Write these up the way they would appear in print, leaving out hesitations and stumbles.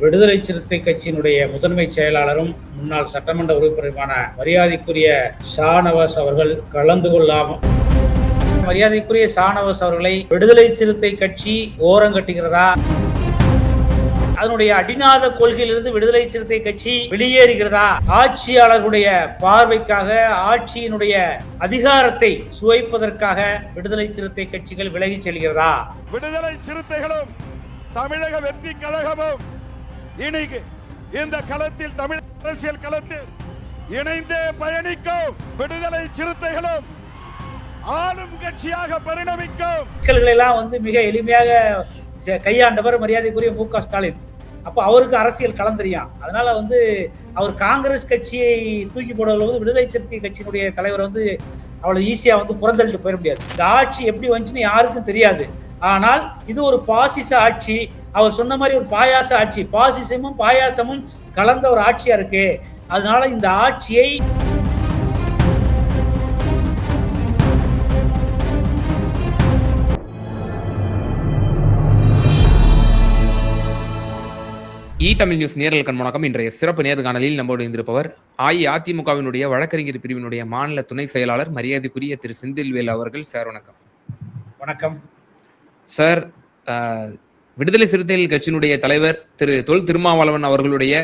விடுதலை சிறுத்தை கட்சியினுடைய முதன்மை செயலாளரும் முன்னாள் சட்டமன்ற உறுப்பினருமான மரியாதைக்குரிய ஷாநவாஸ் அவர்கள் கலந்து கொள்ளாமல் மரியாதைக்குரிய ஷாநவாஸ் அவர்களை விடுதலை சிறுத்தை கட்சி ஓரங்கட்டுகிறதா, அதனுடைய அடிநாத கொள்கையிலிருந்து விடுதலை சிறுத்தை கட்சி வெளியேறுகிறதா, ஆட்சியாளர்களுடைய பார்வைக்காக ஆட்சியினுடைய அதிகாரத்தை சுவைப்பதற்காக விடுதலை சிறுத்தை கட்சிகள் விலகிச் செல்கிறதா? விடுதலை சிறுத்தைகளும் தமிழக வெற்றி கழகமும் இன்னைக்கு இந்த களத்தில் தமிழ் அரசியல் களத்தில் இணைந்தே பயணிக்கும். விடுதலை சிறுத்தைகளும் ஆளும் கட்சியாக பரிணமிக்கும். சிக்கல்களை எல்லாம் மிக எளிமையாக கையாண்டவர் மரியாதைக்குரிய மு.க. ஸ்டாலின். அப்போ அவருக்கு அரசியல் களம் தெரியும். அதனால அவர் காங்கிரஸ் கட்சியை தூக்கி போடுவது விடுதலை சிறுத்தை கட்சியினுடைய தலைவர் அவ்வளவு ஈஸியா புறந்தள்ளிட்டு போயிட முடியாது. இந்த ஆட்சி எப்படி வந்துச்சுன்னு யாருக்கும் தெரியாது. ஆனால் இது ஒரு பாசிச ஆட்சி. அவர் சொன்ன மாதிரி ஒரு பாயாச ஆட்சி, பாசிசமும் பாயாசமும் கலந்த ஒரு ஆட்சியா இருக்கு. அதனால இந்த ஆட்சியை தமிழ் நியூஸ் நேரல் கண்மணக்கம். இன்றைய சிறப்பு நேர்காணலில் நம்மோடு இருந்திருப்பவர் அஇஅதிமுகவினுடைய வழக்கறிஞர் பிரிவினுடைய மாநில துணை செயலாளர் மரியாதைக்குரிய திரு செந்தில்வேல் அவர்கள். சார் வணக்கம். வணக்கம் சார். விடுதலை சிறுத்தைகள் கட்சியினுடைய தலைவர் திரு தொல் திருமாவளவன் அவர்களுடைய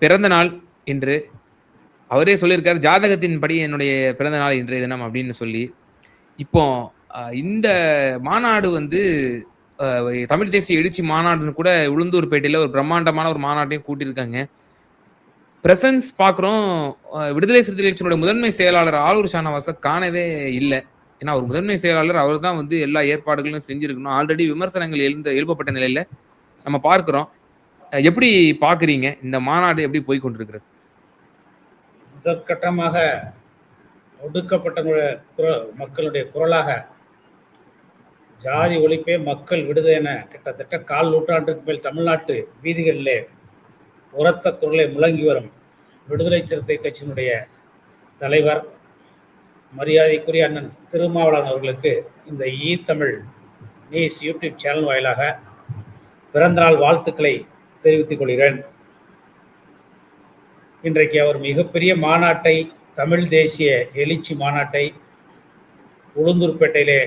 பிறந்த நாள் இன்று. அவரே சொல்லியிருக்கார், ஜாதகத்தின் படி என்னுடைய பிறந்த நாள் இன்றைய தினம் அப்படின்னு சொல்லி. இப்போ இந்த மாநாடு தமிழ் தேசிய எழுச்சி மாநாடுன்னு கூட உளுந்தூர்பேட்டையில் ஒரு பிரம்மாண்டமான ஒரு மாநாட்டையும் கூட்டியிருக்காங்க. பிரசன்ஸ் பார்க்குறோம். விடுதலை சிறுத்தைகள் கட்சியினுடைய முதன்மை செயலாளர் ஆலூர் ஷானவாஸை காணவே இல்லை. ஏன்னா அவர் முதன்மை செயலாளர், அவர் தான் எல்லா ஏற்பாடுகளும் செஞ்சிருக்கணும். ஆல்ரெடி விமர்சனங்கள் எழுப்பப்பட்ட நிலையில நம்ம பார்க்கிறோம். எப்படி பார்க்குறீங்க இந்த மாநாடு, எப்படி போய் கொண்டிருக்கிறது? முதற்கட்டமாக ஒடுக்கப்பட்ட மக்களுடைய குரலாக ஜாதி ஒழிப்பே மக்கள் விடுதலை என கிட்டத்தட்ட 1/4 நூற்றாண்டுக்கு மேல் தமிழ்நாட்டு வீதிகளிலே உரத்த குரலை முழங்கி வரும் விடுதலை சிறுத்தை கட்சியினுடைய தலைவர் மரியாதைக்குரிய அண்ணன் திருமாவளவன் அவர்களுக்கு இந்த தமிழ் நியூஸ் யூடியூப் சேனல் வாயிலாக பிறந்தநாள் வாழ்த்துக்களை தெரிவித்துக் கொள்கிறேன். இன்றைக்கு அவர் மிகப்பெரிய மாநாட்டை, தமிழ் தேசிய எழுச்சி மாநாட்டை உளுந்தூர்பேட்டையிலே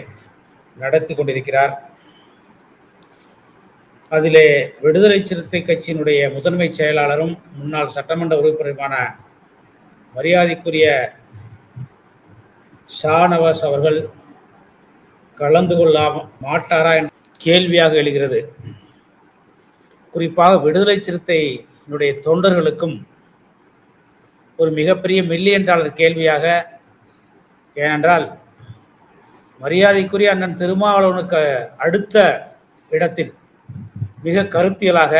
நடத்தி கொண்டிருக்கிறார். அதிலே விடுதலை சிறுத்தை கட்சியினுடைய முதன்மை செயலாளரும் முன்னாள் சட்டமன்ற உறுப்பினருமான மரியாதைக்குரிய ஷாநவாஸ் அவர்கள் கலந்து கொள்ள மாட்டாரா என்ற கேள்வியாக எழுகிறது. குறிப்பாக விடுதலை சிறுத்தையினுடைய தொண்டர்களுக்கும் ஒரு மிகப்பெரிய $1,000,000 கேள்வியாக. ஏனென்றால் மரியாதைக்குரிய அண்ணன் திருமாவளவனுக்கு அடுத்த இடத்தில் மிக கருத்தியலாக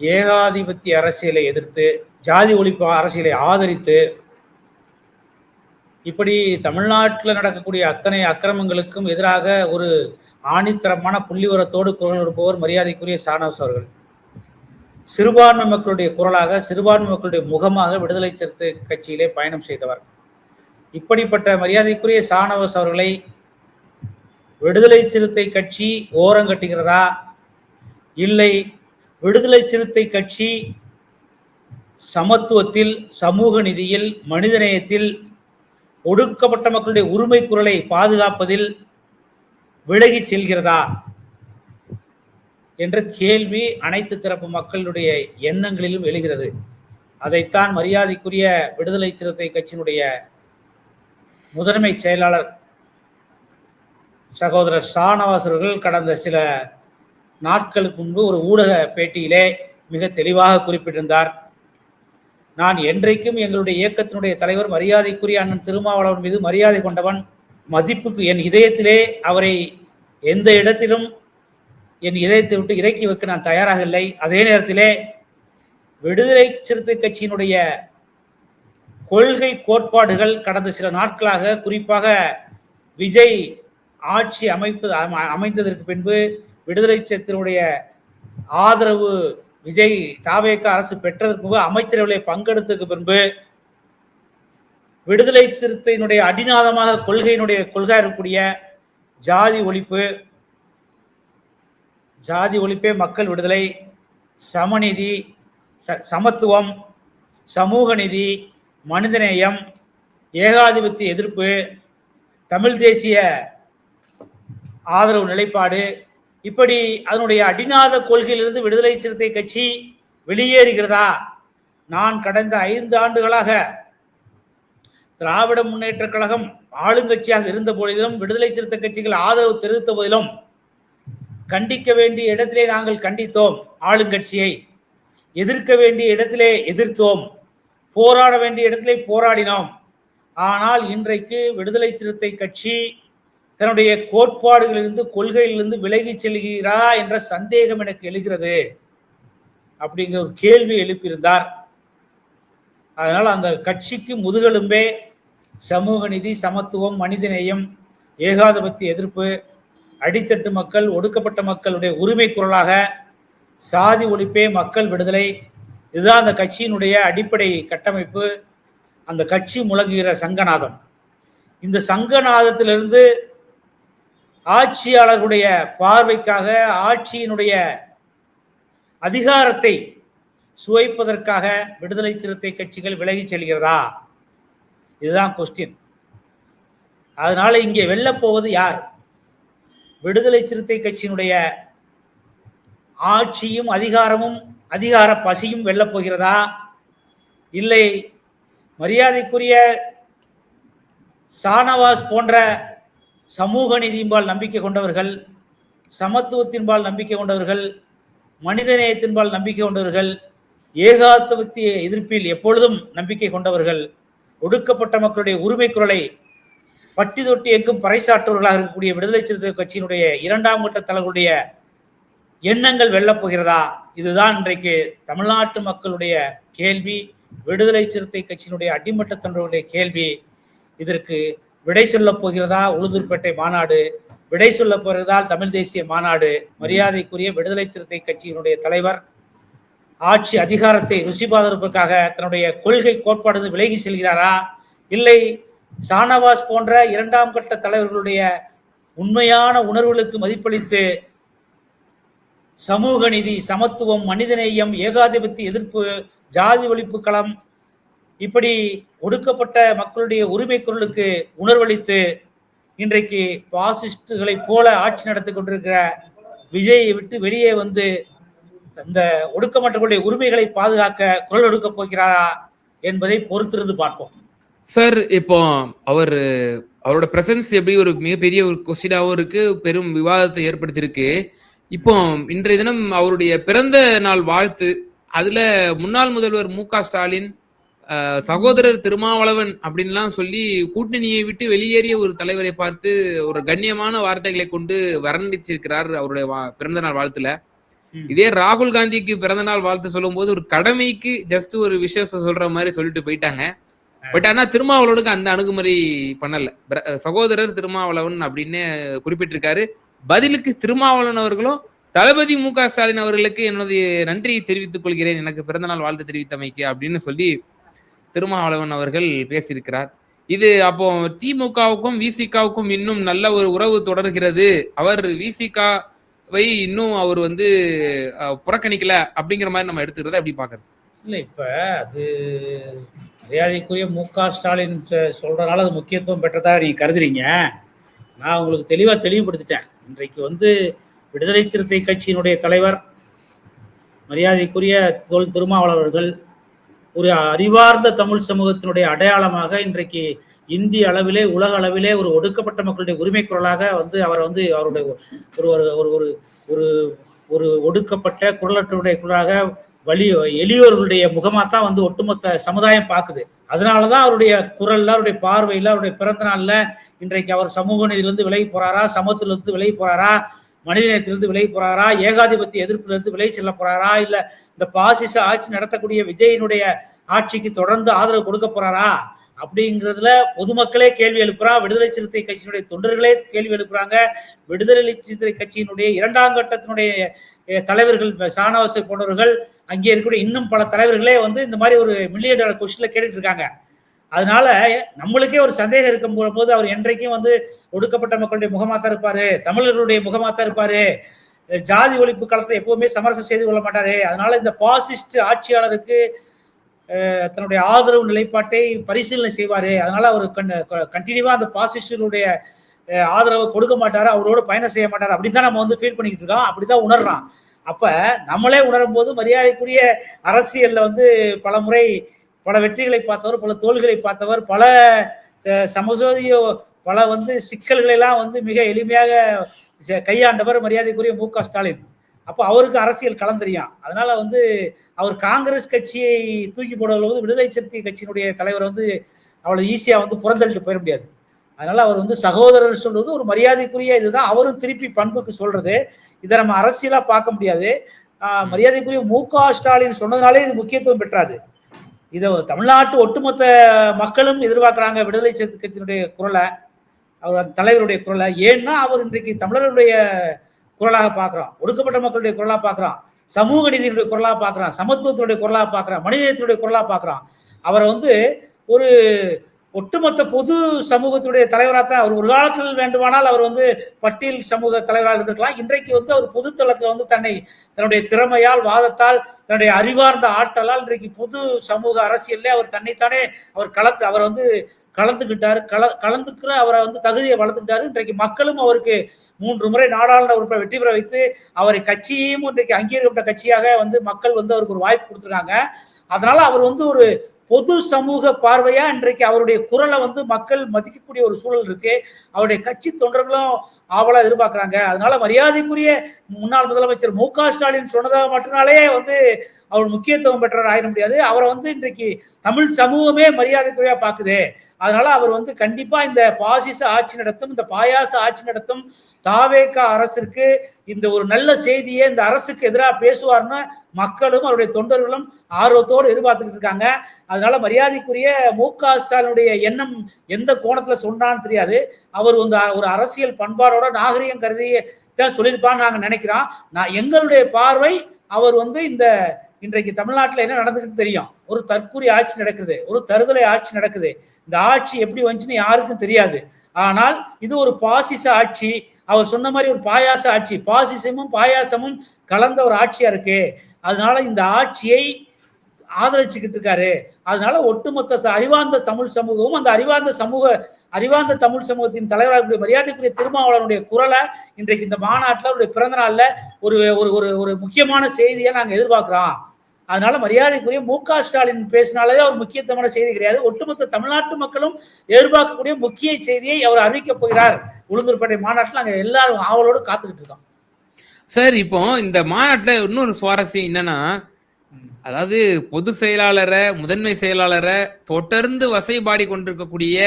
ஏகாதிபத்திய அரசியலை எதிர்த்து, ஜாதி ஒழிப்பு அரசியலை ஆதரித்து, இப்படி தமிழ்நாட்டில் நடக்கக்கூடிய அத்தனை அக்கிரமங்களுக்கும் எதிராக ஒரு ஆணித்தரமான புள்ளிவரத்தோடு குரல் இருப்பவர் மரியாதைக்குரிய ஷானவாஸ் அவர்கள். சிறுபான்மை மக்களுடைய குரலாக, சிறுபான்மை மக்களுடைய முகமாக விடுதலை சிறுத்தை கட்சியிலே பயணம் செய்தவர். இப்படிப்பட்ட மரியாதைக்குரிய ஷானவாஸ் அவர்களை விடுதலை சிறுத்தை கட்சி ஓரங்கட்டுகிறதா, இல்லை விடுதலை சிறுத்தை கட்சி சமத்துவத்தில், சமூக நீதியில், மனிதநேயத்தில், ஒடுக்கப்பட்ட மக்களுடைய உரிமை குரலை பாதுகாப்பதில் விலகி செல்கிறதா என்ற கேள்வி அனைத்து தரப்பு மக்களுடைய எண்ணங்களிலும் எழுகிறது. அதைத்தான் மரியாதைக்குரிய விடுதலை சிறுத்தை கட்சியினுடைய முதன்மை செயலாளர் சகோதரர் ஷாநவாஸ் அவர்கள் கடந்த சில நாட்களுக்கு முன்பு ஒரு ஊடக பேட்டியிலே மிக தெளிவாக குறிப்பிட்டிருந்தார். நான் என்றைக்கும் எங்களுடைய இயக்கத்தினுடைய தலைவர் மரியாதைக்குரிய அண்ணன் திருமாவளவன் மீது மரியாதை கொண்டவன், மதிப்புக்கு என் இதயத்திலே அவரை எந்த இடத்திலும் என் இதயத்தை விட்டு இறக்கி வைக்க நான் தயாராக இல்லை. அதே நேரத்திலே விடுதலை சிறுத்தை கட்சியினுடைய கொள்கை கோட்பாடுகள் கடந்த சில நாட்களாக, குறிப்பாக விஜய் ஆட்சி அமைந்ததற்கு பின்பு, விடுதலை சிறுத்தையினுடைய ஆதரவு விஜய் தாவேக அரசு பெற்றதற்கு முன்பு, அமைச்சரவையில் பங்கெடுத்ததற்கு பின்பு, விடுதலை சிறுத்தையினுடைய அடிநாதமாக கொள்கை இருக்கக்கூடிய ஜாதி ஒழிப்பே மக்கள் விடுதலை, சமநீதி, சமத்துவம், சமூக நீதி, மனிதநேயம், ஏகாதிபத்திய எதிர்ப்பு, தமிழ் தேசிய ஆதரவு நிலைப்பாடு, இப்படி அதனுடைய அடிநாத கொள்கையிலிருந்து விடுதலை சிறுத்தை கட்சி வெளியேறுகிறதா? நான் கடந்த 5 ஆண்டுகளாக திராவிட முன்னேற்ற கழகம் ஆளுங்கட்சியாக இருந்த போதிலும், விடுதலை சிறுத்தை கட்சிகள் ஆதரவு தெரிவித்த போதிலும், கண்டிக்க வேண்டிய இடத்திலே நாங்கள் கண்டித்தோம் ஆளுங்கட்சியை, எதிர்க்க வேண்டிய இடத்திலே எதிர்த்தோம், போராட வேண்டிய இடத்திலே போராடினோம். ஆனால் இன்றைக்கு விடுதலை சிறுத்தை கட்சி தன்னுடைய கோட்பாடுகளிலிருந்து, கொள்கையிலிருந்து விலகி செல்கிறா என்ற சந்தேகம் எனக்கு எழுகிறது அப்படிங்கிற ஒரு கேள்வி எழுப்பியிருந்தார். அதனால் அந்த கட்சிக்கு முதுகெலும்பே சமூக நீதி, சமத்துவம், மனிதநேயம், ஏகாதிபத்திய எதிர்ப்பு, அடித்தட்டு மக்கள், ஒடுக்கப்பட்ட மக்களுடைய உரிமை குரலாக சாதி ஒழிப்பே மக்கள் விடுதலை, இதுதான் அந்த கட்சியினுடைய அடிப்படை கட்டமைப்பு. அந்த கட்சி முழங்குகிற சங்கநாதம். இந்த சங்கநாதத்திலிருந்து ஆட்சியாளர்களுடைய பார்வைக்காக, ஆட்சியினுடைய அதிகாரத்தை சுவைப்பதற்காக விடுதலை சிறுத்தை கட்சிகள் விலகி செல்கிறதா? இதுதான் கொஸ்டின். அதனால இங்கே வெல்லப் போவது யார்? விடுதலை சிறுத்தை கட்சியினுடைய ஆட்சியும் அதிகாரமும் அதிகார பசியும் வெல்லப் போகிறதா? இல்லை மரியாதைக்குரிய ஷானவாஸ் போன்ற சமூக நீதியின்பால் நம்பிக்கை கொண்டவர்கள், சமத்துவத்தின்பால் நம்பிக்கை கொண்டவர்கள், மனிதநேயத்தின்பால் நம்பிக்கை கொண்டவர்கள், ஏகாதிபத்திய எதிர்ப்பில் எப்பொழுதும் நம்பிக்கை கொண்டவர்கள், ஒடுக்கப்பட்ட மக்களுடைய உரிமை குரலை பட்டி தொட்டி எங்கும் பறைசாற்றுவர்களாக இருக்கக்கூடிய விடுதலை சிறுத்தை கட்சியினுடைய 2ஆம் கட்ட தலைவர்களுடைய எண்ணங்கள் வெல்லப் போகிறதா? இதுதான் இன்றைக்கு தமிழ்நாட்டு மக்களுடைய கேள்வி, விடுதலை சிறுத்தை கட்சியினுடைய அடிமட்ட தொண்டர்களுடைய கேள்வி. இதற்கு விடை சொல்லப் போகிறதா உளுந்தூர்பேட்டை மாநாடு? விடை சொல்ல போகிறதால் தமிழ் தேசிய மாநாடு? மரியாதைக்குரிய விடுதலை சிறுத்தை கட்சியினுடைய தலைவர் ஆட்சி அதிகாரத்தை ருசி பார்ப்பதற்காக தன்னுடைய கொள்கை கோட்பாடு விலகி செல்கிறாரா? இல்லை ஷானவாஸ் போன்ற 2ஆம் கட்ட தலைவர்களுடைய உண்மையான உணர்வுகளுக்கு மதிப்பளித்து சமூக நீதி, சமத்துவம், மனிதநேயம், ஏகாதிபத்திய எதிர்ப்பு, ஜாதி ஒழிப்பு களம், இப்படி ஒடுக்கப்பட்ட மக்களுடைய உரிமை குரலுக்கு உணர்வளித்து இன்றைக்கு பாசிஸ்டுகளை போல ஆட்சி நடத்தி கொண்டிருக்கிற விஜயை விட்டு வெளியே வந்து இந்த ஒடுக்கப்பட்டவர்களுடைய உரிமைகளை பாதுகாக்க குரல் எடுக்க போகிறாரா என்பதை பொறுத்திருந்து பார்ப்போம். சார், இப்போ அவரோட பிரசன்ஸ் எப்படி ஒரு மிகப்பெரிய ஒரு கொஸ்டினாவும் இருக்கு, பெரும் விவாதத்தை ஏற்படுத்தியிருக்கு. இப்போ இன்றைய தினம் அவருடைய பிறந்த நாள் வாழ்த்து, அதுல முன்னாள் முதல்வர் மு.க. ஸ்டாலின், சகோதரர் திருமாவளவன் அப்படின்லாம் சொல்லி கூட்டணியை விட்டு வெளியேறிய ஒரு தலைவரை பார்த்து ஒரு கண்ணியமான வார்த்தைகளை கொண்டு வர்ணிச்சிருக்கிறார் அவருடைய பிறந்த நாள் வாழ்த்துல. இதே ராகுல் காந்திக்கு பிறந்த நாள் வாழ்த்து சொல்லும் போது ஒரு கடமைக்கு ஜஸ்ட் ஒரு விஷயம் சொல்ற மாதிரி சொல்லிட்டு போயிட்டாங்க. பட் ஆனா திருமாவளவனுக்கு அந்த அணுகுமுறை பண்ணல. சகோதரர் திருமாவளவன் அப்படின்னு குறிப்பிட்டிருக்காரு. பதிலுக்கு திருமாவளவன் அவர்களும் தளபதி மு.க. ஸ்டாலின் அவர்களுக்கு என்னுடைய நன்றியை தெரிவித்துக் கொள்கிறேன், எனக்கு பிறந்தநாள் வாழ்த்து தெரிவித்தமைக்கு அப்படின்னு சொல்லி திருமாவளவன் அவர்கள் பேசியிருக்கிறார். இது அப்போ திமுகவுக்கும் விசிகாவுக்கும் இன்னும் நல்ல ஒரு உறவு தொடர்கிறது, அவர் விசிகாவை இன்னும் அவர் புறக்கணிக்கல அப்படிங்கிற மாதிரி நம்ம எடுத்துக்கிறத எப்படி பாக்குறது? இல்ல, இப்ப அது மரியாதைக்குரிய மு.க. ஸ்டாலின் சொல்றதுனால அது முக்கியத்துவம் பெற்றதாக நீங்க கருதுறீங்க. நான் உங்களுக்கு தெளிவுபடுத்திட்டேன். இன்றைக்கு விடுதலை சிறுத்தை கட்சியினுடைய தலைவர் மரியாதைக்குரிய தொல் திருமாவளவன் அவர்கள் ஒரு அறிவார்ந்த தமிழ் சமூகத்தினுடைய அடையாளமாக இன்றைக்கு இந்திய அளவிலே, உலக அளவிலே ஒரு ஒடுக்கப்பட்ட மக்களுடைய உரிமை குரலாக அவர் அவருடைய ஒரு ஒடுக்கப்பட்ட குரலற்றவருடைய குரலாக எளியோர்களுடைய முகமா தான் ஒட்டுமொத்த சமுதாயம் பார்க்குது. அதனாலதான் அவருடைய குரல்ல, அவருடைய பார்வையில, அவருடைய பிறந்த நாள்ல இன்றைக்கு அவர் சமூக நீதியிலிருந்து விலகி போறாரா, சமத்துவத்திலிருந்து விலகி போறாரா, மனிதநேயத்திலிருந்து விலகி போறாரா, ஏகாதிபத்திய எதிர்ப்பிலிருந்து விலகி செல்ல போறாரா, இல்ல இந்த பாசிச ஆட்சி நடத்தக்கூடிய விஜயினுடைய ஆட்சிக்கு தொடர்ந்து ஆதரவு கொடுக்க போறாரா அப்படிங்கிறதுல பொதுமக்களே கேள்வி எழுப்புறா. விடுதலை சிறுத்தை கட்சியினுடைய தொண்டர்களே கேள்வி எழுப்புறாங்க. விடுதலை சிறுத்தை கட்சியினுடைய 2ஆம் கட்டத்தினுடைய தலைவர்கள் ஷானவாஸ் போன்றவர்கள், அங்கே இருக்கக்கூடிய இன்னும் பல தலைவர்களே இந்த மாதிரி ஒரு $1 மில்லியன் கொஸ்டின்ல கேட்டுட்டு இருக்காங்க. அதனால நம்மளுக்கே ஒரு சந்தேகம் இருக்கும் போது அவர் என்றைக்கும் ஒடுக்கப்பட்ட மக்களுடைய முகமாத்தான் இருப்பாரு, தமிழர்களுடைய முகமாத்தான் இருப்பாரு, ஜாதி ஒழிப்பு காலத்துல எப்பவுமே சமரசம் செய்து கொள்ள மாட்டாரு. அதனால இந்த பாசிஸ்ட் ஆட்சியாளருக்கு தன்னுடைய ஆதரவு நிலைப்பாட்டை பரிசீலனை செய்வாரு. அதனால அவர் கண்டினியூவா அந்த பாசிஸ்டுடைய ஆதரவை கொடுக்க மாட்டாரு, அவரோட பயணம் செய்ய மாட்டாரு. அப்படிதான் நம்ம வந்து ஃபீல் பண்ணிக்கிட்டு இருக்கோம், அப்படிதான் உணர்றான். அப்ப நம்மளே உணரும் போது மரியாதைக்குரிய அரசியல்ல வந்து பல முறை பல வெற்றிகளை பார்த்தவர், பல தோல்விகளை பார்த்தவர், பல சமசோதிய பல வந்து சிக்கல்களை எல்லாம் வந்து மிக எளிமையாக கையாண்டவர் மரியாதைக்குரிய மு.க. ஸ்டாலின். அப்போ அவருக்கு அரசியல் களம் தெரியும். அதனால வந்து அவர் காங்கிரஸ் கட்சியை தூக்கி போடுவது விடுதலை சிறுத்தை கட்சியினுடைய தலைவர் வந்து அவ்வளவு ஈஸியா வந்து புறந்தள்ளிட்டு போயிட முடியாது. அதனால அவர் வந்து சகோதரர் சொல்றது ஒரு மரியாதைக்குரிய இதுதான். அவரும் திருப்பி பண்புக்கு சொல்றது. இதை நம்ம அரசியலா பார்க்க முடியாது. மரியாதைக்குரிய மு.க. ஸ்டாலின் சொன்னதுனாலே இது முக்கியத்துவம் பெற்றாது. இதை தமிழ்நாட்டு ஒட்டுமொத்த மக்களும் எதிர்பார்க்கிறாங்க விடுதலை சிறுத்தை கட்சியினுடைய குரலை, அவர் தலைவருடைய குரலை. ஏன்னா அவர் இன்றைக்கு தமிழர்களுடைய குரலாக பார்க்கிறோம், ஒடுக்கப்பட்ட மக்களுடைய குரலாக பார்க்கிறோம், சமூக நீதியினுடைய குரலாக பார்க்கிறோம், சமத்துவத்தினுடைய குரலாக பார்க்கிறோம், மனிதத்தினுடைய குரலாக பார்க்கிறோம். அவரை வந்து ஒரு ஒட்டுமொத்த பொது சமூகத்துடைய தலைவராக தான் அவர் ஒரு காலத்தில் வேண்டுமானால் அவர் வந்து பட்டியல் சமூக தலைவராக இருந்திருக்கலாம். இன்றைக்கு வந்து அவர் பொதுத்தளத்தில் வந்து தன்னுடைய திறமையால், வாதத்தால், தன்னுடைய அறிவார்ந்த ஆற்றலால் இன்றைக்கு பொது சமூக அரசியல்ல அவர் தன்னைத்தானே அவர் வந்து கலந்துக்கிட்டாரு. கலந்துக்கிற அவரை வந்து தகுதியை வளர்த்துக்கிட்டாரு. இன்றைக்கு மக்களும் அவருக்கு 3 முறை நாடாளுமன்ற உறுப்பினர் வெற்றி பெற வைத்து அவரை கட்சியையும் இன்றைக்கு அங்கீகரிக்கப்பட்ட கட்சியாக வந்து மக்கள் வந்து அவருக்கு ஒரு வாய்ப்பு கொடுத்துருக்காங்க. அதனால அவர் வந்து ஒரு பொது சமூக பார்வையா இன்றைக்கு அவருடைய குரலை வந்து மக்கள் மதிக்கக்கூடிய ஒரு சூழல் இருக்கு. அவருடைய கட்சி தொண்டர்களும் ஆவலா எதிர்பார்க்கிறாங்க. அதனால மரியாதைக்குரிய முன்னாள் முதலமைச்சர் மு.க. ஸ்டாலின் சொன்னதாக மட்டும்னாலே வந்து அவர் முக்கியத்துவம் பெற்றவர் ஆயிட முடியாது. அவரை வந்து இன்றைக்கு தமிழ் சமூகமே மரியாதைக்குரியா பார்க்குது. அதனால அவர் வந்து கண்டிப்பா இந்த பாசிச ஆட்சி நடத்தும், இந்த பாயாச ஆட்சி நடத்தும் தாவேக அரசிற்கு இந்த ஒரு நல்ல செய்தியை இந்த அரசுக்கு எதிராக பேசுவார்னு மக்களும் அவருடைய தொண்டர்களும் ஆர்வத்தோடு எதிர்பார்த்துக்கிட்டு இருக்காங்க. அதனால மரியாதைக்குரிய மு.க. ஸ்டாலினுடைய எண்ணம் எந்த கோணத்துல சொன்னான்னு தெரியாது. அவர் வந்து ஒரு அரசியல் பண்பாடோட நாகரிகம் கருதி தான் சொல்லியிருப்பான்னு நாங்க நினைக்கிறோம். எங்களுடைய பார்வை அவர் வந்து இன்றைக்கு தமிழ்நாட்டில் என்ன நடந்துக்கிட்டு தெரியும். ஒரு தற்கூரி ஆட்சி நடக்குது, ஒரு தருதலை ஆட்சி நடக்குது. இந்த ஆட்சி எப்படி வந்துச்சுன்னு யாருக்கும் தெரியாது. ஆனால் இது ஒரு பாசிச ஆட்சி. அவர் சொன்ன மாதிரி ஒரு பாயாச ஆட்சி, பாசிசமும் பாயாசமும் கலந்த ஒரு ஆட்சியா இருக்கு. அதனால இந்த ஆட்சியை ஆதரிச்சுக்கிட்டு இருக்காரு. அதனால ஒட்டுமொத்த அறிவார்ந்த தமிழ் சமூகமும் அந்த அறிவார்ந்த தமிழ் சமூகத்தின் தலைவராக மரியாதைக்குரிய திருமாவளவனுடைய குரலை இன்றைக்கு இந்த மாநாட்டில் அவருடைய பிறந்த நாள்ல ஒரு முக்கியமான செய்தியை நாங்கள் எதிர்பார்க்கிறோம். அதனால மரியாதைக்குரிய மு.க. ஸ்டாலின் பேசினாலே அவர் முக்கியத்துவமான செய்தி கிடையாது. ஒட்டுமொத்த தமிழ்நாட்டு மக்களும் எதிர்பார்க்கக்கூடிய முக்கிய செய்தியை அவர் அறிவிக்கப் போகிறார். உளுந்தூர்பேட்டை மாநாட்டில் நாங்கள் எல்லாரும் ஆவலோடு காத்துக்கிட்டு இருக்கோம். சார், இப்போ இந்த மாநாட்டில் இன்னொரு சுவாரஸ்யம் என்னன்னா, அதாவது பொது செயலாளரை, முதன்மை செயலாளரை தொடர்ந்து வசைபாடி கொண்டிருக்கக்கூடிய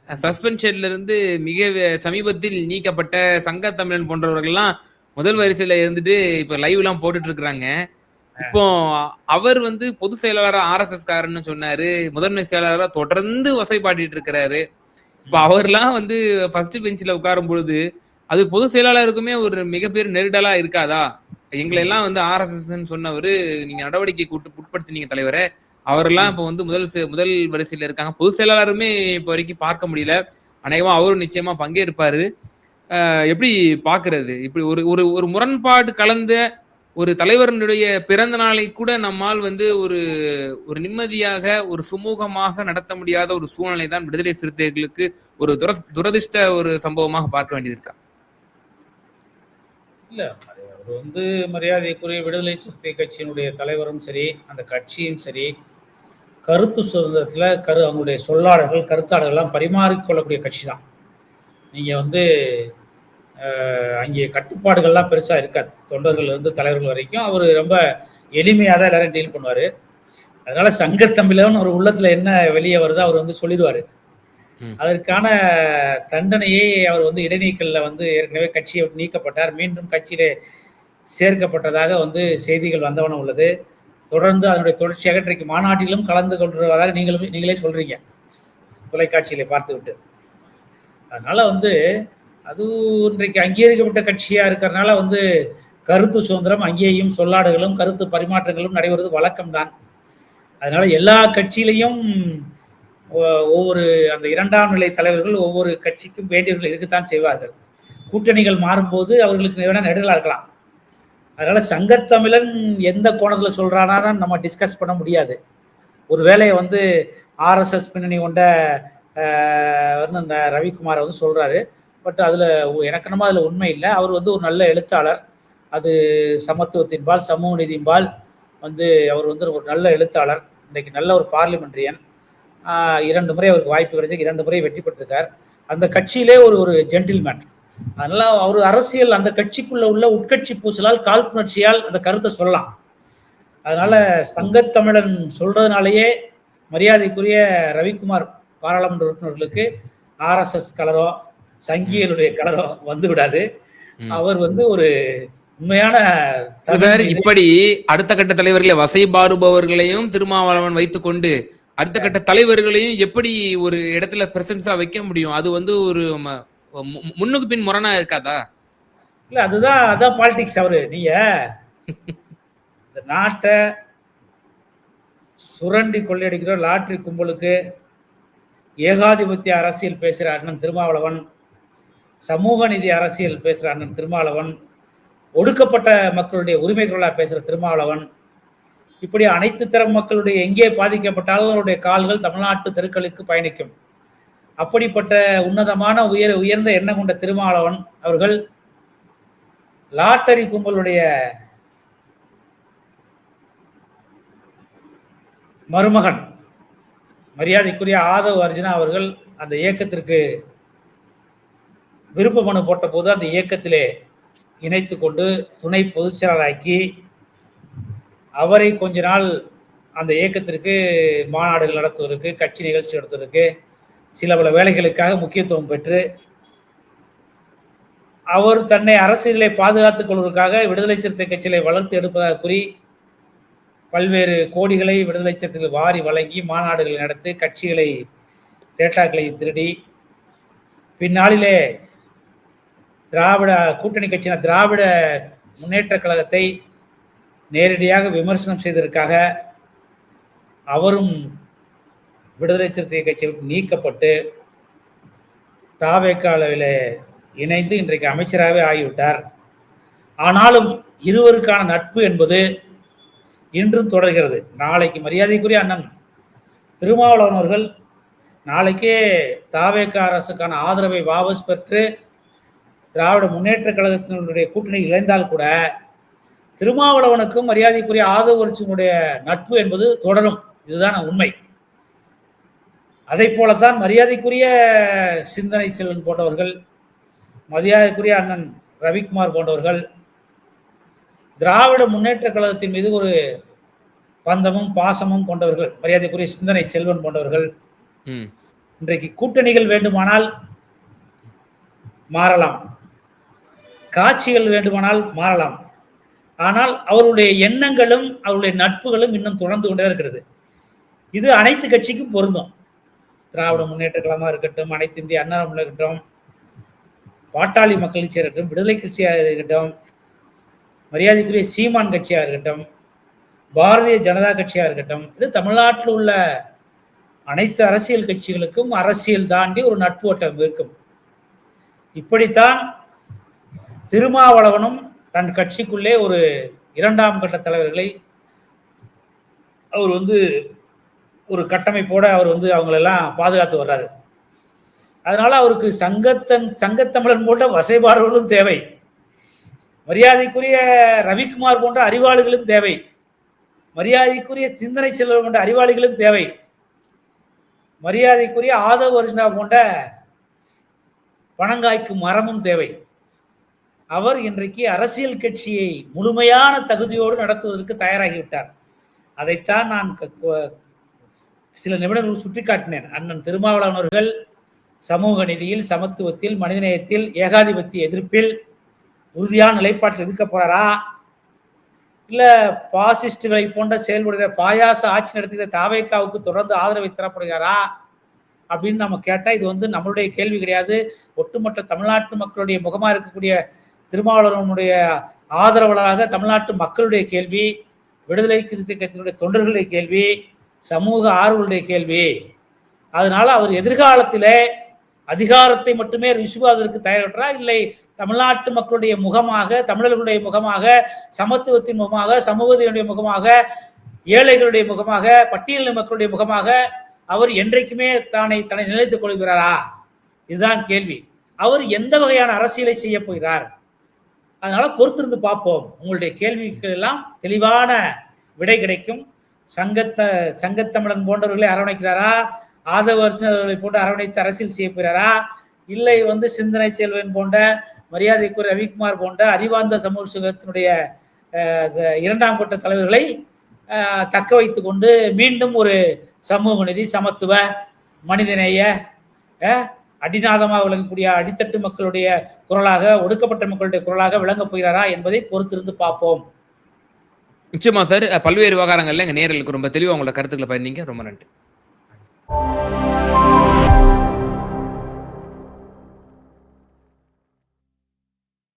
சஸ்பென்ஷன்ல இருந்து மிக சமீபத்தில் நீக்கப்பட்ட சங்க தமிழன் போன்றவர்கள்லாம் முதல் வரிசையில இருந்துட்டு இப்ப லைவ் எல்லாம் போட்டுட்டு இருக்கிறாங்க. இப்போ அவர் வந்து பொது செயலாளர் RSS காரன்னு சொன்னாரு, முதன்மை செயலாளரா தொடர்ந்து வசைபாடிட்டு இருக்கிறாரு. இப்ப அவர்லாம் வந்து ஃபர்ஸ்ட் பெஞ்சில் உட்காரும் பொழுது அது பொது செயலாளருக்குமே ஒரு மிகப்பெரிய நெருடலா இருக்காதா? எங்களை எல்லாம் வந்து RSS சொன்னவரு நீங்க நடவடிக்கை உட்படுத்தினீங்க தலைவரை, அவரெல்லாம் இப்ப வந்து முதல் வரிசையில இருக்காங்க. பொது செயலாளருமே இப்ப வரைக்கும் பார்க்க முடியல. அநேகமா அவரும் நிச்சயமா பங்கேற்பாரு. எப்படி பாக்குறது? இப்படி ஒரு முரண்பாடு கலந்த ஒரு தலைவருடைய பிறந்த நாளை கூட நம்மால் வந்து ஒரு நிம்மதியாக, ஒரு சுமூகமாக நடத்த முடியாத ஒரு சூழ்நிலை தான் விடுதலை சிறுத்தைகளுக்கு ஒரு துரதிர்ஷ்ட ஒரு சம்பவமாக பார்க்க வேண்டியது இருக்கா? இல்ல, அவர் வந்து மரியாதைக்குரிய விடுதலை சிறுத்தை கட்சியினுடைய தலைவரும் சரி, அந்த கட்சியும் சரி, கருத்து சுதந்திரத்துல அவங்களுடைய சொல்லாடல்கள், கருத்தாடல்கள்லாம் பரிமாறிக்கொள்ளக்கூடிய கட்சி தான். நீங்க வந்து அங்கே கட்டுப்பாடுகள்லாம் பெருசா இருக்காது. தொண்டர்கள் இருந்து தலைவர்கள் வரைக்கும் அவர் ரொம்ப எளிமையாக தான் எல்லாரும் டீல் பண்ணுவாரு. அதனால சங்கத்தமிழன் ஒரு உள்ளத்துல என்ன வெளியே வருதோ அவர் வந்து சொல்லிடுவாரு. அதற்கான தண்டனையை அவர் வந்து இடைநீக்கல்ல வந்து ஏற்கனவே கட்சியை நீக்கப்பட்டார், மீண்டும் கட்சியிலே சேர்க்கப்பட்டதாக வந்து செய்திகள் வந்தவன உள்ளது. தொடர்ந்து அதனுடைய தொடர்ச்சியாக இன்றைக்கு மாநாட்டிலும் கலந்து கொள்வதாக நீங்களே சொல்றீங்க தொலைக்காட்சியில பார்த்துவிட்டு. அதனால வந்து அது இன்றைக்கு அங்கீகரிக்கப்பட்ட கட்சியா இருக்கிறதுனால வந்து கருத்து சுதந்திரம் அங்கேயும் சொல்லாடுகளும் கருத்து பரிமாற்றங்களும் நடைபெறுவது வழக்கம்தான். அதனால எல்லா கட்சியிலையும் ஒவ்வொரு அந்த 2ஆம் நிலை தலைவர்கள் ஒவ்வொரு கட்சிக்கும் வேண்டியவர்கள் இருக்கத்தான் செய்வார்கள். கூட்டணிகள் மாறும்போது அவர்களுக்கு வேணா நெடுகளாக இருக்கலாம். அதனால சங்கத்தமிழன் எந்த கோணத்துல சொல்றானா நம்ம டிஸ்கஸ் பண்ண முடியாது. ஒரு வேலையை வந்து ஆர்எஸ்எஸ் பின்னணி கொண்ட ரவிக்குமார் வந்து சொல்றாரு. பட் அதுல எனக்கு என்னமோ அதுல உண்மை இல்லை. அவர் வந்து ஒரு நல்ல எழுத்தாளர். அது சமத்துவத்தின்பால் சமூக நீதியின்பால் வந்து அவர் வந்து ஒரு நல்ல எழுத்தாளர். இன்றைக்கு நல்ல ஒரு பார்லிமெண்ட்ரியன். 2 முறை அவருக்கு வாய்ப்பு கிடைச்சி 2 முறை வெற்றி பெற்றிருக்கார். அந்த கட்சியிலே ஒரு ஜென்டில்மேன். அதனால அவர் அரசியல் அந்த கட்சிக்குள்ள உள்ள உட்கட்சி பூசலால் காழ்ப்புணர்ச்சியால் அந்த கருத்தை சொல்லலாம். அதனால சங்கத்தமிழன் சொல்றதுனாலேயே மரியாதைக்குரிய ரவிக்குமார் பாராளுமன்ற உறுப்பினர்களுக்கு ஆர்எஸ்எஸ் கலரோ சங்கிகளுடைய கலரோ வந்து விடாது. அவர் வந்து ஒரு உண்மையான இப்படி அடுத்த கட்ட தலைவர்களை வசைபாடுபவர்களையும் திருமாவளவன் வைத்துக் கொண்டு அடுத்த கட்ட தலைவர்களையும் எப்படி ஒரு இடத்துல பிரசன்ஸா வைக்க முடியும்? அது வந்து ஒரு முன்னுக்கு பின் முரணா இருக்காதா? இல்ல அதான் பாலிடிக்ஸ். அவரு நீங்க இந்த நாட்டை சுரண்டி கொள்ளையடிக்கிற லாட்டரி கும்பலுக்கு ஏகாதிபத்திய அரசியல் பேசுகிற அண்ணன் திருமாவளவன், சமூக நீதி அரசியல் பேசுகிற அண்ணன் திருமாவளவன், ஒடுக்கப்பட்ட மக்களுடைய உரிமைகளா பேசுகிற திருமாவளவன், இப்படி அனைத்து தர மக்களுடைய எங்கே பாதிக்கப்பட்டாலும் அவருடைய கால்கள் தமிழ்நாட்டு தெருக்களுக்கு பயணிக்கும். அப்படிப்பட்ட உன்னதமான உயர்ந்த எண்ணம் கொண்ட திருமாவளவன் அவர்கள் லாட்டரி கும்பலுடைய மருமகன் மரியாதைக்குரிய ஆதவ் அர்ஜுனா அவர்கள் அந்த இயக்கத்திற்கு விருப்ப மனு போட்ட போது அந்த இயக்கத்திலே இணைத்து கொண்டு துணை பொதுச் செயலாளராக்கி அவரை கொஞ்ச நாள் அந்த இயக்கத்திற்கு மாநாடுகள் நடத்துவதற்கு, கட்சி நிகழ்ச்சி நடத்துவதற்கு, சில பல வேலைகளுக்காக முக்கியத்துவம் பெற்று அவர் தன்னை அரசியலை பாதுகாத்துக் கொள்வதற்காக விடுதலை சிறுத்தை கட்சியை வளர்த்து எடுப்பதாக கூறி பல்வேறு கோடிகளை விடுதலை சிறுத்தைகள் வாரி வழங்கி மாநாடுகளை நடத்தி கட்சிகளை டேட்டாக்களை திருடி பின்னாளிலே திராவிட கூட்டணி கட்சியின திராவிட முன்னேற்ற கழகத்தை நேரடியாக விமர்சனம் செய்ததற்காக அவரும் விடுதலை சிறுத்தை கட்சியில் நீக்கப்பட்டு தாவேக்காவில் இணைந்து இன்றைக்கு அமைச்சராகவே ஆகிவிட்டார். ஆனாலும் இருவருக்கான நட்பு என்பது இன்றும் தொடர்கிறது. நாளைக்கு மரியாதைக்குரிய அண்ணன் திருமாவளவன் அவர்கள் நாளைக்கே தாவேக்கா அரசுக்கான ஆதரவை வாபஸ் பெற்று திராவிட முன்னேற்ற கழகத்தினுடைய கூட்டணி இணைந்தால் கூட திருமாவளவனுக்கும் மரியாதைக்குரிய ஆதவ அர்ஜுனுடைய நட்பு என்பது தொடரும். இதுதான் உண்மை. அதை போலத்தான் மரியாதைக்குரிய சிந்தனை செல்வன் போன்றவர்கள், மரியாதைக்குரிய அண்ணன் ரவிக்குமார் போன்றவர்கள் திராவிட முன்னேற்ற கழகத்தின் மீது ஒரு பந்தமும் பாசமும் கொண்டவர்கள். மரியாதைக்குரிய சிந்தனை செல்வன் போன்றவர்கள் இன்றைக்கு கூட்டணிகள் வேண்டுமானால் மாறலாம், காட்சிகள் வேண்டுமானால் மாறலாம், ஆனால் அவருடைய எண்ணங்களும் அவருடைய நட்புகளும் இன்னும் தொடர்ந்து கொண்டே இருக்கிறது. இது அனைத்து கட்சிக்கும் பொருந்தும். திராவிட முன்னேற்ற கழகமாக இருக்கட்டும், அனைத்து இந்திய அண்ணா இருக்கட்டும், பாட்டாளி மக்கள் கட்சியாக இருக்கட்டும், விடுதலை கட்சியாக இருக்கட்டும், மரியாதைக்குரிய சீமான் கட்சியாக இருக்கட்டும், பாரதிய ஜனதா கட்சியாக இருக்கட்டும், இது தமிழ்நாட்டில் உள்ள அனைத்து அரசியல் கட்சிகளுக்கும் அரசியல் தாண்டி ஒரு நட்பு வட்டம் இருக்கும். இப்படித்தான் திருமாவளவனும் தன் கட்சிக்குள்ளே ஒரு 2ஆம் கட்ட தலைவர்களை அவர் வந்து ஒரு கட்டமைப்போட அவர் வந்து அவங்களெல்லாம் பாதுகாத்து வர்றாரு. அதனால அவருக்கு சங்கத்தமிழன் போன்ற வசைபாடுகளும் தேவை, மரியாதைக்குரிய ரவிக்குமார் போன்ற அறிவாளிகளும் தேவை, மரியாதைக்குரிய சிந்தனை செல்வன் போன்ற அறிவாளிகளும் தேவை, மரியாதைக்குரிய ஆதவ அர்ஜுனா போன்ற பணங்காய்க்கும் மரமும் தேவை. அவர் இன்றைக்கு அரசியல் கட்சியை முழுமையான தகுதியோடு நடத்துவதற்கு தயாராகிவிட்டார். அதைத்தான் நான் சில நிமிடங்கள் சுட்டிக்காட்டினேன். அண்ணன் திருமாவளவன் அவர்கள் சமூக நீதியில், சமத்துவத்தில், மனிதநேயத்தில், ஏகாதிபத்திய எதிர்ப்பில் உறுதியான நிலைப்பாட்டில் இருக்க போறாரா, இல்ல பாசிஸ்டுகளை போன்ற செயல்படுகிற பாயாச ஆட்சி நடத்துகிற தாவேக்காவுக்கு தொடர்ந்து ஆதரவை தரப்படுகிறாரா அப்படின்னு நம்ம கேட்டா இது வந்து நம்மளுடைய கேள்வி கிடையாது. ஒட்டுமொத்த தமிழ்நாட்டு மக்களுடைய முகமா இருக்கக்கூடிய திருமாவளவனுடைய ஆதரவாளராக தமிழ்நாட்டு மக்களுடைய கேள்வி, விடுதலை சிறுத்தை கட்சியினுடைய தொண்டர்களுடைய கேள்வி, சமூக ஆர்வலுடைய கேள்வி. அதனால அவர் எதிர்காலத்திலே அதிகாரத்தை மட்டுமே ரிசுவாதற்கு தயாரிட்டாரா, இல்லை தமிழ்நாட்டு மக்களுடைய முகமாக, தமிழர்களுடைய முகமாக, சமத்துவத்தின் முகமாக, சமூகத்தினுடைய முகமாக, ஏழைகளுடைய முகமாக, பட்டியலின மக்களுடைய முகமாக அவர் என்றைக்குமே தன்னை நிலைத்துக் கொள்கிறாரா? இதுதான் கேள்வி. அவர் எந்த வகையான அரசியலை செய்ய போகிறார்? அதனால பொறுத்திருந்து பார்ப்போம். உங்களுடைய கேள்விக்கு எல்லாம் தெளிவான விடை கிடைக்கும். சங்கத்தமிழன் போன்றவர்களை அரவணைக்கிறாரா, ஆதவர்களை போன்று அரவணைத்து அரசியல் செய்ய போகிறாரா, இல்லை சிந்தனை செல்வன் போன்ற, மரியாதைக்குரிய ரவிக்குமார் போன்ற அறிவார்ந்த சமூக சங்கத்தினுடைய இரண்டாம் கட்ட தலைவர்களை தக்க வைத்துக் கொண்டு மீண்டும் ஒரு சமூக நீதி, சமத்துவ, மனிதநேய அடிநாதமாக விளங்கக்கூடிய அடித்தட்டு மக்களுடைய குரலாக, ஒடுக்கப்பட்ட மக்களுடைய குரலாக விளங்கப் போகிறாரா என்பதை பொறுத்திருந்து பார்ப்போம். நிச்சயமா சார். பல்வேறு விவகாரங்கள்ல எங்க நேயர்களுக்கு ரொம்ப தெளிவா உங்களோட கருத்துக்களை பகிர்ந்தீங்க. ரொம்ப நன்றி.